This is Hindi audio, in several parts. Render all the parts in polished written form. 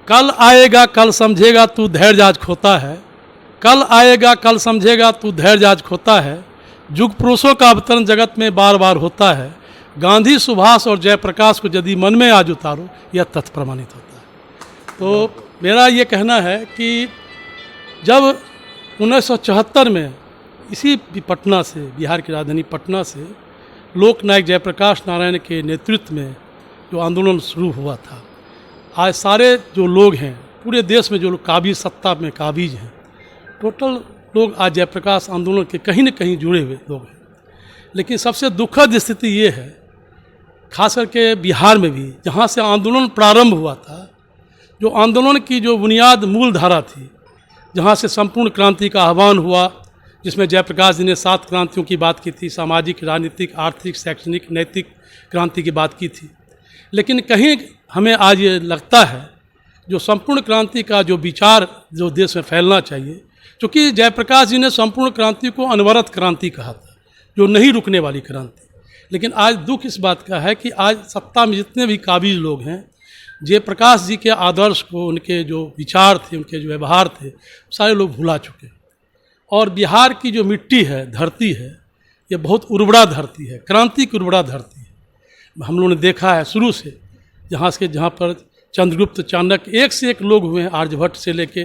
कल आएगा कल समझेगा तू धैर्य आज खोता है, कल आएगा कल समझेगा तू धैर्य आज खोता है, युग पुरुषों का अवतरण जगत में बार बार होता है, गांधी सुभाष और जयप्रकाश को यदि मन में आज उतारो यह तथ्य प्रमाणित होता है। तो मेरा ये कहना है कि जब 1974 में इसी पटना से, बिहार की राजधानी पटना से लोकनायक जयप्रकाश नारायण के नेतृत्व में जो आंदोलन शुरू हुआ था, आज सारे जो लोग हैं पूरे देश में, जो लोग काबिज, सत्ता में काबिज हैं, टोटल लोग आज जयप्रकाश आंदोलन के कहीं न कहीं जुड़े हुए लोग हैं। लेकिन सबसे दुखद स्थिति ये है, खास करके बिहार में भी, जहाँ से आंदोलन प्रारंभ हुआ था, जो आंदोलन की जो बुनियाद मूल धारा थी, जहाँ से संपूर्ण क्रांति का आह्वान हुआ, जिसमें जयप्रकाश जी ने 7 क्रांतियों की बात की थी, सामाजिक, राजनीतिक, आर्थिक, शैक्षणिक, नैतिक क्रांति की बात की थी। लेकिन कहीं हमें आज ये लगता है जो संपूर्ण क्रांति का जो विचार जो देश में फैलना चाहिए, क्योंकि जयप्रकाश जी ने संपूर्ण क्रांति को अनवरत क्रांति कहा था, जो नहीं रुकने वाली क्रांति। लेकिन आज दुख इस बात का है कि आज सत्ता में जितने भी काबिज लोग हैं, जयप्रकाश जी के आदर्श को, उनके जो विचार थे, उनके जो व्यवहार थे, सारे लोग भुला चुके। और बिहार की जो मिट्टी है, धरती है, ये बहुत उर्वरा धरती है, क्रांति की उर्वरा धरती है। हम लोगों ने देखा है शुरू से, जहाँ पर चंद्रगुप्त, चाणक्य, एक से एक लोग हुए हैं, आर्यभट्ट से लेके।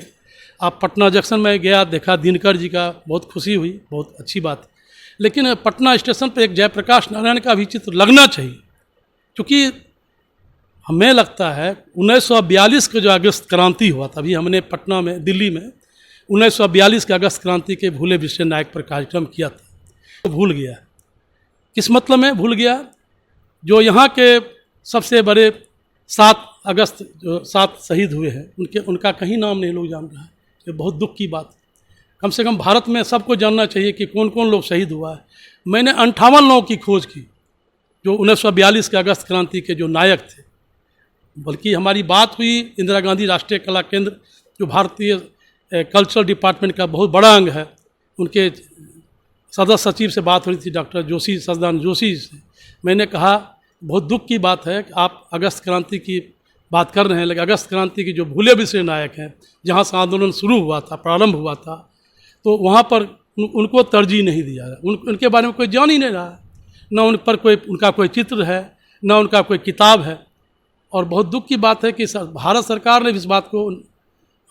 आप पटना जंक्शन में गया, देखा दिनकर जी का, बहुत खुशी हुई, बहुत अच्छी बात। लेकिन पटना स्टेशन पर एक जयप्रकाश नारायण का भी चित्र लगना चाहिए, क्योंकि हमें लगता है 1942 का जो अगस्त क्रांति हुआ था, अभी हमने पटना में, दिल्ली में 1942 के अगस्त क्रांति के भूले विश्व नायक पर कार्यक्रम किया था, तो भूल गया। किस मतलब में भूल गया? जो यहाँ के सबसे बड़े 7 अगस्त जो 7 शहीद हुए हैं, उनका कहीं नाम नहीं लोग जान रहा है। ये बहुत दुख की बात। कम से कम भारत में सबको जानना चाहिए कि कौन कौन लोग शहीद हुआ है। मैंने 58 लोगों की खोज की जो 1942 के अगस्त क्रांति के जो नायक थे। बल्कि हमारी बात हुई इंदिरा गांधी राष्ट्रीय कला केंद्र, जो भारतीय कल्चरल डिपार्टमेंट का बहुत बड़ा अंग है, उनके सदस्य सचिव से बात हो रही थी, डॉक्टर जोशी, सदानंद जोशी से। मैंने कहा बहुत दुख की बात है कि आप अगस्त क्रांति की बात कर रहे हैं, लेकिन अगस्त क्रांति की जो भूले बिसरे नायक हैं, जहाँ से आंदोलन शुरू हुआ था, प्रारंभ हुआ था, तो वहाँ पर उनको तरजीह नहीं दिया है। उनके बारे में कोई जान ही नहीं रहा है, ना उन पर उनका कोई चित्र है, ना उनका कोई किताब है। और बहुत दुख की बात है कि भारत सरकार ने भी इस बात को,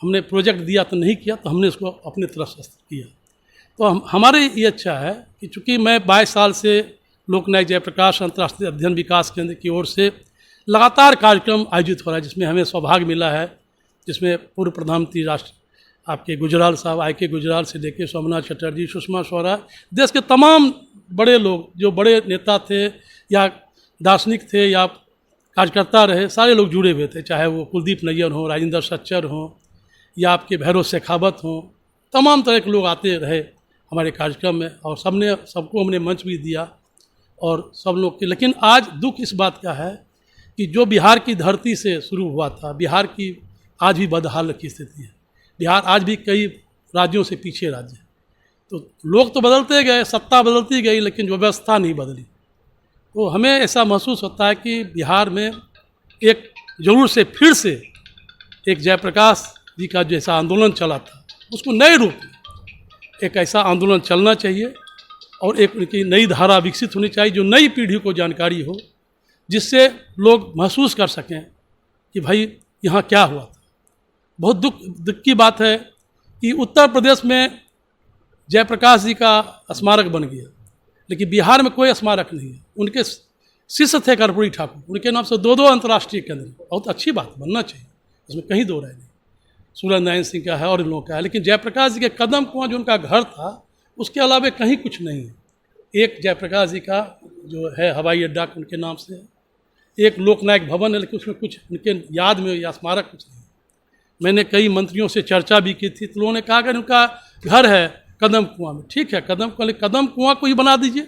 हमने प्रोजेक्ट दिया तो नहीं किया, तो हमने इसको अपने तरफ से किया। तो हमारे ये अच्छा है कि चूँकि मैं 22 साल से लोकनायक जयप्रकाश अंतर्राष्ट्रीय अध्ययन विकास केंद्र की ओर से लगातार कार्यक्रम आयोजित हो रहा है, जिसमें हमें सौभाग्य मिला है, जिसमें पूर्व प्रधानमंत्री राष्ट्र आपके गुजराल साहब, आई के गुजराल से लेकर सोमनाथ चटर्जी, सुषमा स्वराज, देश के तमाम बड़े लोग, जो बड़े नेता थे या दार्शनिक थे या कार्यकर्ता रहे, सारे लोग जुड़े हुए थे। चाहे वो कुलदीप नैयर हों, राजेंद्र सच्चर हों, या आपके भैरव शेखावत हों, तमाम तरह के लोग आते रहे हमारे कार्यक्रम में, और सबको हमने मंच भी दिया और सब लोग के। लेकिन आज दुख इस बात का है कि जो बिहार की धरती से शुरू हुआ था, बिहार की आज भी बदहाल की स्थिति है। बिहार आज भी कई राज्यों से पीछे राज्य है। तो लोग तो बदलते गए, सत्ता बदलती गई, लेकिन जो व्यवस्था नहीं बदली। तो हमें ऐसा महसूस होता है कि बिहार में एक जरूर से फिर से एक जयप्रकाश जी का जैसा आंदोलन चला था, उसको नए रूप में एक ऐसा आंदोलन चलना चाहिए, और एक उनकी नई धारा विकसित होनी चाहिए, जो नई पीढ़ी को जानकारी हो, जिससे लोग महसूस कर सकें कि भाई यहाँ क्या हुआ था। बहुत दुख की बात है कि उत्तर प्रदेश में जयप्रकाश जी का स्मारक बन गया, लेकिन बिहार में कोई स्मारक नहीं है। उनके शिष्य थे कर्पूरी ठाकुर, उनके नाम से 2 अंतर्राष्ट्रीय केंद्र, बहुत अच्छी बात, बनना चाहिए, उसमें कहीं दो राय नहीं। सूरज नारायण सिंह का है और इन लोगों का है, लेकिन जयप्रकाश जी के कदम कुआं जो उनका घर था, उसके अलावा कहीं कुछ नहीं है। एक जयप्रकाश जी का जो है हवाई अड्डा उनके नाम से है, एक लोकनायक भवन है, लेकिन उसमें कुछ उनके याद में या स्मारक कुछ नहीं। मैंने कई मंत्रियों से चर्चा भी की थी, तो लोगों ने कहा कि उनका घर है कदम कुआं में। ठीक है, कदम कुआं को ही बना दीजिए,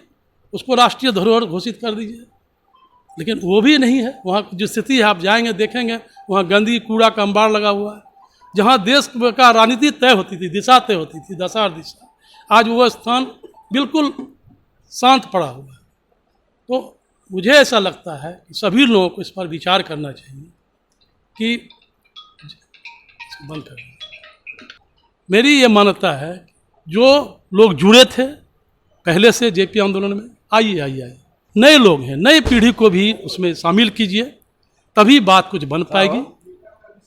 उसको राष्ट्रीय धरोहर घोषित कर दीजिए, लेकिन वो भी नहीं है। वहाँ जो स्थिति है, आप जाएंगे देखेंगे, वहाँ गंदगी, कूड़ा का अंबार लगा हुआ है। जहाँ देश का राजनीति तय होती थी, दिशा तय होती थी, दशा और दिशा, आज वो स्थान बिल्कुल शांत पड़ा हुआ है। तो मुझे ऐसा लगता है कि सभी लोगों को इस पर विचार करना चाहिए कि बंद कर दें। मेरी ये मान्यता है, जो लोग जुड़े थे पहले से जेपी आंदोलन में, आइए नए लोग हैं, नई पीढ़ी को भी उसमें शामिल कीजिए, तभी बात कुछ बन पाएगी।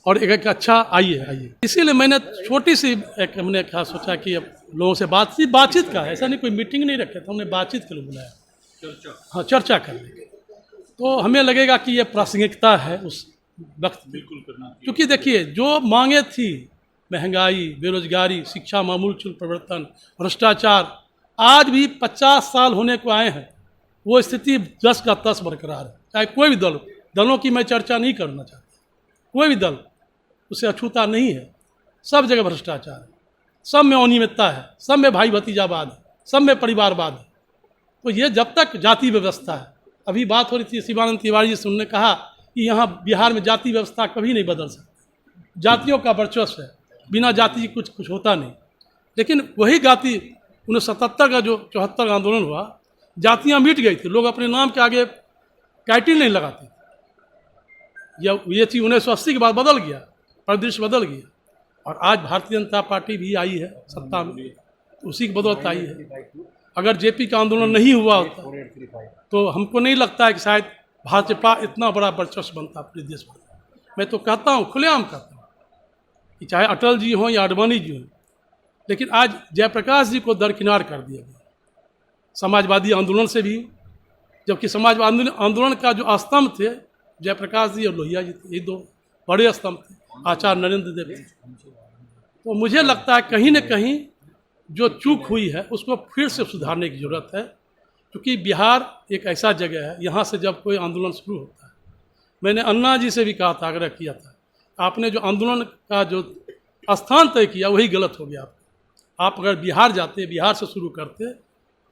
और एक अच्छा आइए इसीलिए मैंने छोटी सी एक हमने क्या सोचा कि अब लोगों से बातचीत का, ऐसा नहीं कोई मीटिंग नहीं रखे थे, हमने बातचीत के लिए बुलाया, हाँ चर्चा करने के। तो हमें लगेगा कि ये प्रासंगिकता है उस वक्त, बिल्कुल करना, क्योंकि देखिए जो मांगे थी, महंगाई, बेरोजगारी, शिक्षा मामूलचूल परिवर्तन, भ्रष्टाचार, आज भी 50 साल होने को आए हैं, वो स्थिति 10 का 10 बरकरार है। चाहे कोई भी दलों की मैं चर्चा नहीं करना चाहता, कोई भी दल उसे अछूता नहीं है, सब जगह भ्रष्टाचार है, सब में अनियमितता है, सब में भाई भतीजावाद है, सब में परिवारवाद है। तो ये जब तक जाति व्यवस्था है, अभी बात हो रही थी शिवानंद तिवारी जी से, उन्होंने कहा कि यहाँ बिहार में जाति व्यवस्था कभी नहीं बदल सकती, जातियों का वर्चस्व है, बिना जाति कुछ होता नहीं। लेकिन वही जाति 1977 का जो 74 आंदोलन हुआ, जातियाँ मिट गई थी, लोग अपने नाम के आगे टाइटल नहीं लगाते। ये चीज़ 1980 के बाद बदल गया, परिदृश्य बदल गया, और आज भारतीय जनता पार्टी भी आई है सत्ता में, तो उसी की बदौलत आई है। अगर जेपी का आंदोलन नहीं हुआ होता तो हमको नहीं लगता है कि शायद भाजपा इतना बड़ा वर्चस्व बनता पूरे देश में। मैं तो कहता हूँ, खुलेआम कहता हूँ, कि चाहे अटल जी हों या आडवाणी जी हों, लेकिन आज जयप्रकाश जी को दरकिनार कर दिया गया समाजवादी आंदोलन से भी, जबकि समाजवादी आंदोलन का जो स्तंभ थे जयप्रकाश जी और लोहिया जी थे, ये दो बड़े स्तंभ थे, आचार्य नरेंद्र देव थे। तो मुझे लगता है कहीं न कहीं जो चूक हुई है उसको फिर से सुधारने की ज़रूरत है, क्योंकि बिहार एक ऐसा जगह है, यहाँ से जब कोई आंदोलन शुरू होता है, मैंने अन्ना जी से भी कहा था, आग्रह किया था, आपने जो आंदोलन का जो स्थान तय किया वही गलत हो गया। आप अगर बिहार जाते, बिहार से शुरू करते,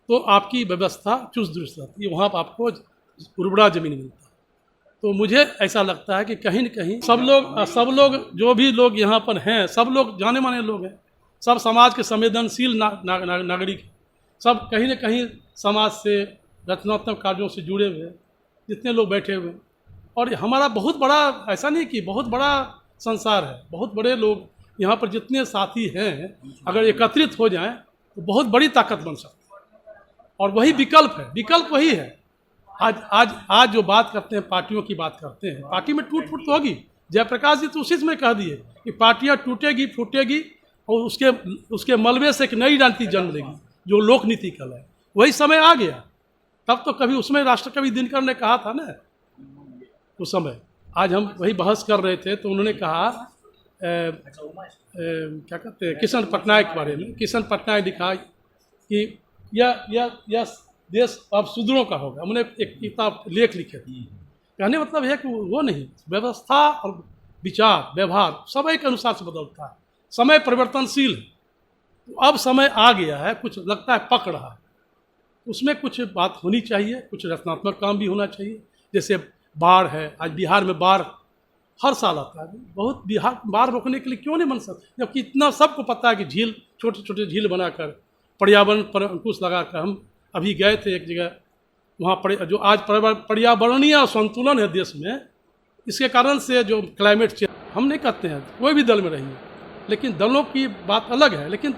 तो आपकी व्यवस्था चुस्त दुरुस्त रहती, वहाँ पर आपको उर्वरा जमीन मिलता। तो मुझे ऐसा लगता है कि कहीं न कहीं सब लोग जो भी लोग यहाँ पर हैं, सब लोग जाने माने लोग हैं, सब समाज के संवेदनशील नागरिक, सब कहीं न कहीं समाज से रचनात्मक कार्यों से जुड़े हुए जितने लोग बैठे हुए। और हमारा बहुत बड़ा, ऐसा नहीं कि बहुत बड़ा संसार है, बहुत बड़े लोग यहाँ पर जितने साथी हैं, अगर एकत्रित हो जाएं तो बहुत बड़ी ताकत बन सकती है। और वही विकल्प है, विकल्प वही है। आज जो बात करते हैं, पार्टियों की बात करते हैं, पार्टी में टूट फूट तो होगी। जयप्रकाश जी तो उसी में कह दिए कि पार्टियां टूटेगी, फूटेगी, और उसके मलबे से एक नई राजनीति जन्म लेगी, जो लोक नीति कल है। वही समय आ गया। तब तो कभी उसमें राष्ट्रकवि दिनकर ने कहा था ना, उस समय, आज हम वही बहस कर रहे थे, तो उन्होंने कहा क्या कहते हैं, किशन पटनायक के बारे में। किशन पटनायक लिखा कि यह देश अब शूद्रों का होगा। हमने एक किताब लेख लिखे थे। कहने मतलब है कि वो नहीं, व्यवस्था और विचार व्यवहार समय के अनुसार से बदलता है, समय परिवर्तनशील है। तो अब समय आ गया है, कुछ लगता है पक रहा है, उसमें कुछ बात होनी चाहिए, कुछ रचनात्मक काम भी होना चाहिए। जैसे बाढ़ है, आज बिहार में बाढ़ हर साल आता है, बहुत बिहार बाढ़ रोकने के लिए क्यों नहीं बन सकता, जबकि इतना सबको पता है कि झील, छोटे छोटे झील बनाकर पर्यावरण पर अंकुश लगाकर। हम अभी गए थे एक जगह, वहाँ पर जो आज पर्यावरणीय संतुलन है देश में, इसके कारण से जो क्लाइमेट चेंज, हम नहीं कहते हैं कोई भी दल में रहिए, लेकिन दलों की बात अलग है, लेकिन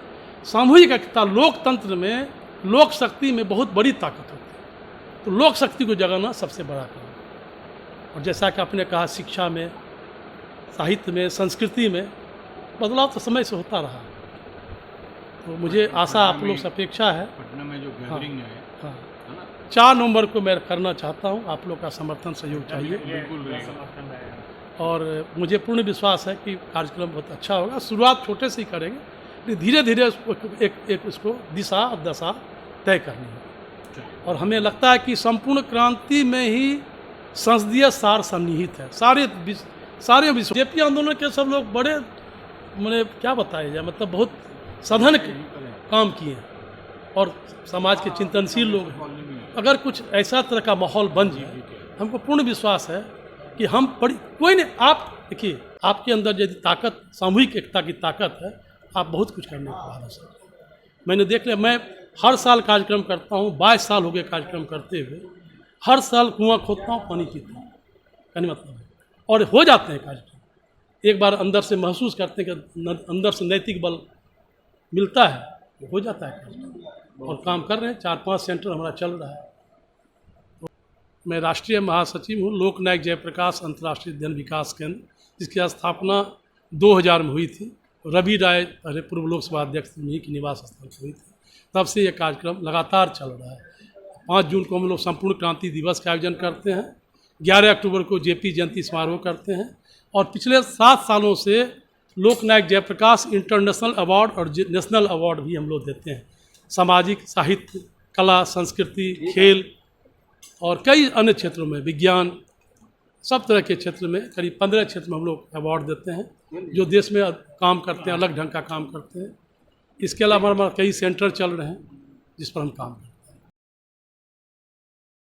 सामूहिक एकता लोकतंत्र में, लोक शक्ति में बहुत बड़ी ताकत होती है। तो लोक शक्ति को जगाना सबसे बड़ा काम। और जैसा कि आपने कहा, शिक्षा में, साहित्य में, संस्कृति में बदलाव तो समय से होता रहा। तो मुझे आशा आप लोग से अपेक्षा है, पटना में जो गैदरिंग है, हाँ, 4 नवंबर को मैं करना चाहता हूँ। आप लोग का समर्थन सहयोग चाहिए, बिल्कुल। और मुझे पूर्ण विश्वास है कि कार्यक्रम बहुत अच्छा होगा। शुरुआत छोटे से ही करेंगे, लेकिन धीरे धीरे एक उसको दिशा और दशा तय करनी है। और हमें लगता है कि संपूर्ण क्रांति में ही संसदीय सार सन्निहित है। सारे विश्व जेपी आंदोलन के सब लोग बड़े, मैंने क्या बताया जाए, मतलब बहुत सघन काम किए हैं, और समाज के चिंतनशील लोग हैं। अगर कुछ ऐसा तरह का माहौल बन जाए, हमको पूर्ण विश्वास है कि हम कोई नहीं, आप देखिए, आपके अंदर यदि ताकत, सामूहिक एकता की ताकत है, आप बहुत कुछ करने को आ सकते हैं। मैंने देख लिया, मैं हर साल कार्यक्रम करता हूँ, 22 साल हो गए कार्यक्रम करते हुए। हर साल कुआं खोदता हूँ, पानी पीता हूँ, कहने मतलब है, और हो जाते हैं कार्यक्रम। एक बार अंदर से महसूस करते हैं कि अंदर से नैतिक बल मिलता है तो हो जाता है काम। और काम कर रहे हैं, 4-5 सेंटर हमारा चल रहा है। तो मैं राष्ट्रीय महासचिव हूँ लोक नायक जयप्रकाश अंतर्राष्ट्रीय अध्ययन विकास केंद्र, जिसकी स्थापना 2000 में हुई थी। रवि राय पहले पूर्व लोकसभा अध्यक्ष उन्हीं की निवास स्थल पर हुई थी। तब से ये कार्यक्रम लगातार चल रहा है। 5 जून को हम लोग संपूर्ण क्रांति दिवस का आयोजन करते हैं, 11 अक्टूबर को जेपी जयंती समारोह करते हैं, और पिछले 7 सालों से लोक नायक जयप्रकाश इंटरनेशनल अवार्ड और नेशनल अवार्ड भी हम लोग देते हैं। सामाजिक, साहित्य, कला, संस्कृति, खेल और कई अन्य क्षेत्रों में, विज्ञान, सब तरह के क्षेत्र में करीब 15 क्षेत्र में हम लोग अवार्ड देते हैं जो देश में काम करते हैं, अलग ढंग का काम करते हैं। इसके अलावा हमारे कई सेंटर चल रहे हैं जिस पर हम काम करते हैं।